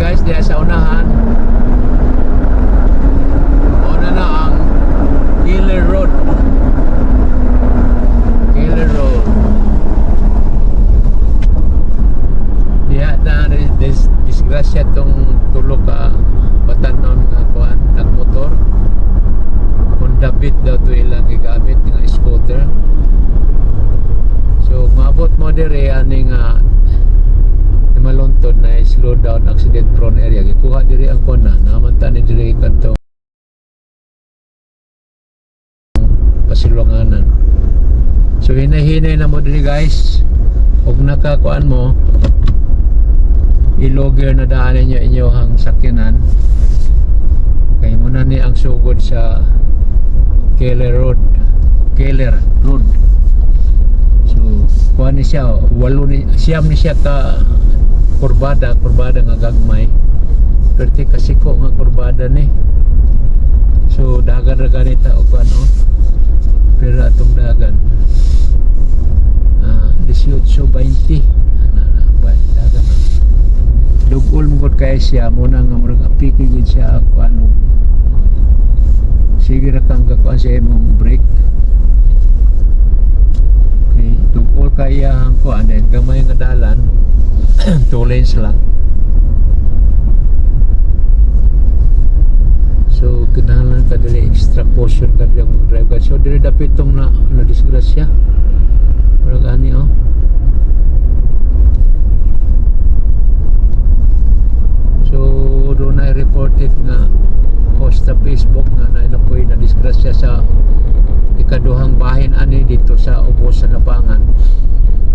guys, diya sa unahan. Una na ang Killer Road. Killer Road. Diya na disgrasya tong tulog ka batanon nga kuan nagmotor. Honda Beat daw to ilang gigamit nga scooter. So maabot mo dire ani nga maluntod na slow down accident prone area gikuha diri ang kona naman tani diri kanto pasilwanganan. So hinay-hinay na mo diri guys, ug nakakuan mo i-logger na daanan niyo inyong sakyanan kay muna ni ang sugod sa Keller Road. So kuan ni siya siyam ni siya ka kurbada nga gagmay perti kasiko nga kurbada ni. So dagan ganita og ano pero atong dagan 18-20 dagan dugol mo gud kay siya muna nga murag apiki gid siya ako ano sige ra kang gakuan sa imong brake okay dugol kaya ang kuan gamay nga dalan 2 lanes lang. So kinahanglan ka dili extra caution ka dili mag-drive. So dili dapit tong na disgrasya. Pero gani oh. So doon na reported nga post sa Facebook nga nainapoy na disgrasya sa ikaduhang bahin ani dito sa ubos sa Napangan.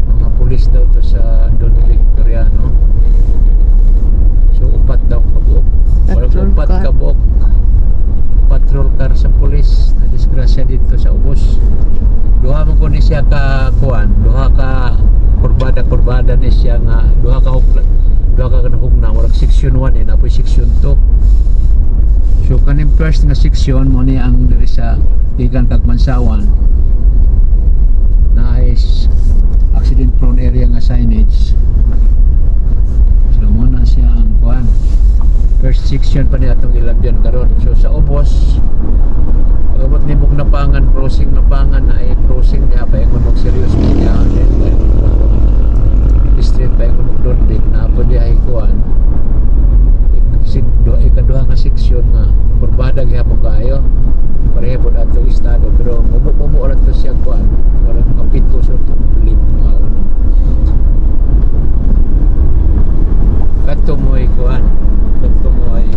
Mga pulis daw to sa Don Victoriano. So upat daw kabuok. Upat kabuok patrol car sa pulis na disgrasya dito sa ubos. Duha mo ko ni siya ka kuan, duha ka kurbada ni siya nga duha ka kanahugna wala section 1 and apoy section 2. So kaning first nga section mo ni ang diri sa Igan Kagmansawan na is accident prone area nga signage. So muna siya ang kuan first section pa niya itong ilabyan karon. So sa ubos pagabot ni mong Napangan crossing Napangan na ay crossing niya pa yung mag serious niya street pa yung mag doon big na po di ay kuan ikaduha nga section nga kurbada gyapon kayo pareha po ato estado pero mubo ra to siya kuan parang kapito sa lim nga uno kadto mo ay kuan kadto mo ay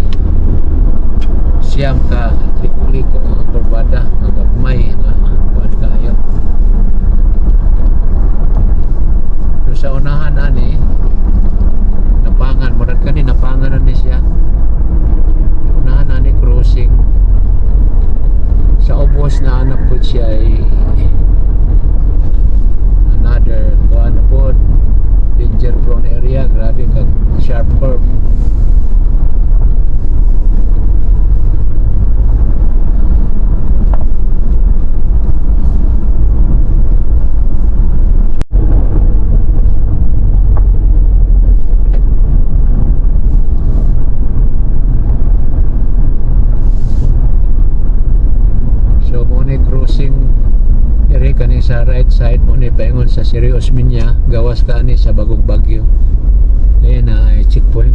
siyam ka liko nga kurbada nga gagmay nga kuan kayo. So sa unahan ani Napangan murag kani Napangan na ni siya unahan ani crossing sa ubos na anak po siya ay another kuan na po danger prone area grabe kag sharp curve. Kani sa right side mo ni paingon sa Siri Osmeña gawas ka ni sa Bagong Bagyo ayan na ay checkpoint.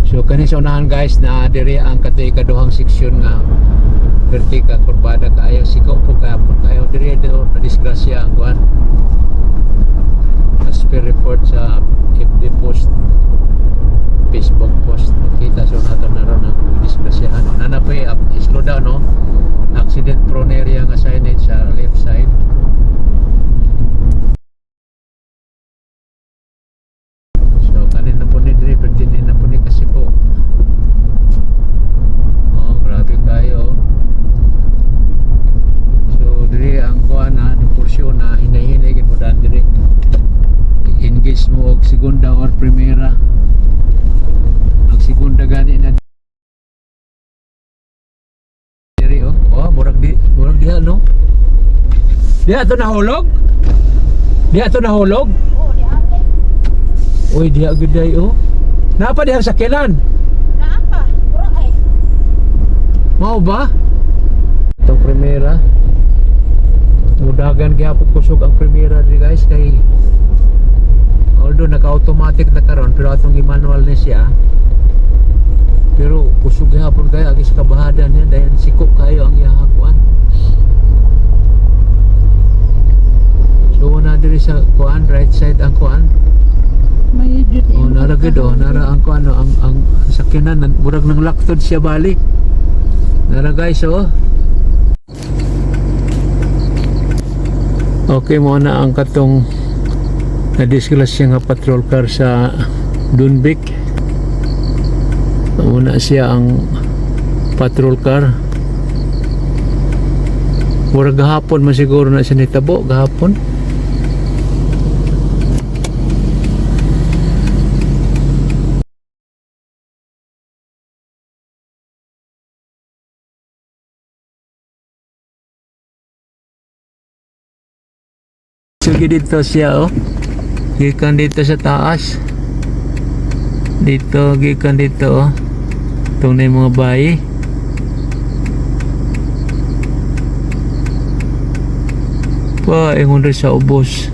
So kani sa unahan guys na diri ang kaduhang section nga vertical kurbada kaayo siko po kayo diri do na disgrasya ang kuan as per report sa FB post Facebook post makita so nato na ron ang disgrasyahan nanapoy slow down no accident prone area nga signage sa left side. So kanin na po ni diri pagdinin na po ni kasi po grabe kayo. So diri ang kuan na porsyon na hinay-hinay gid mo dan diri engage mo og segunda or primera ang segunda gani na murag diha no diha to nahulog diha to nahulog oh diha oy diha gud day oh Napa diha sa sakyanan? Naapa? Pura ay. Mao ba? Itong primera. Mudagan gyapon kusog ang primera diri guys kay although naka-automatic na karon pero atong i-manual ni siya. Pero kusog gyapon kay agis kabahadan niya dahil sikop kayo ang iyang kuan. So na diri sa kuan right side ang kuan. May jud. Oh, nara gid oh, nara ang kuan ang sakyanan murag nang laktod siya balik. Nara guys oh. Okay mo na ang katong na-disglasya nga patrol car sa Dunbic. Muna siya ang patrol car. Murag gahapon man siguro na siya nitabo gahapon. Sige dito siya oh. Gikan dito sa taas. Dito gikan dito oh. Itong na yung mga bayi. Pa ingon rin sa ubos.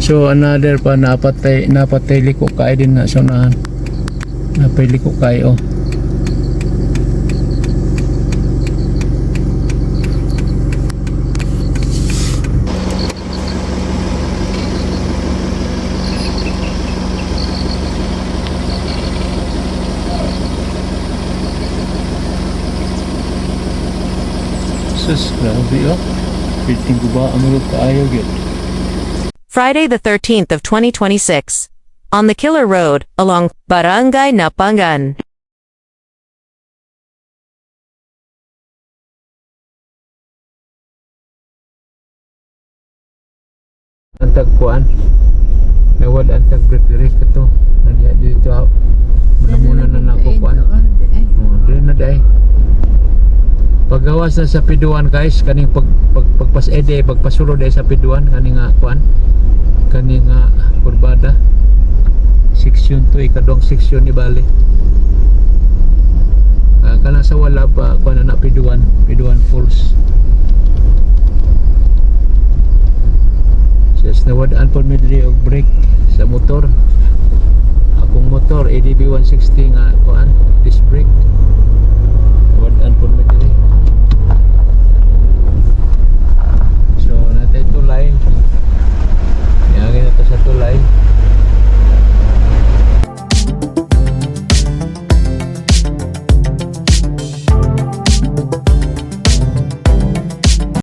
So another pa napatay liko kay din na sa unahan. Napay liko kay oh. Sus, grabe oh. Piting ko ba ang mga kaayo gid. Friday the 13th of 2026. On the Killer Road, along Barangay Napangan. Ang tagpuan. Nawad ang tagbrek-brek ito. Nandiya dito. Muna na nakukuan. Oh, dili na day. Paggawas na sa piduan guys, kaning pagpas ede, pagpasulo day sa piduan kaning nga kuan. Kaning nga kurbada. Section 2 ikadong section ni Bali. Kana sa wala pa kuan na piduan Falls. Just nawadaan po midri og brake sa motor. Akong motor ADB 160 nga kuan disc brake. Nawadaan po midri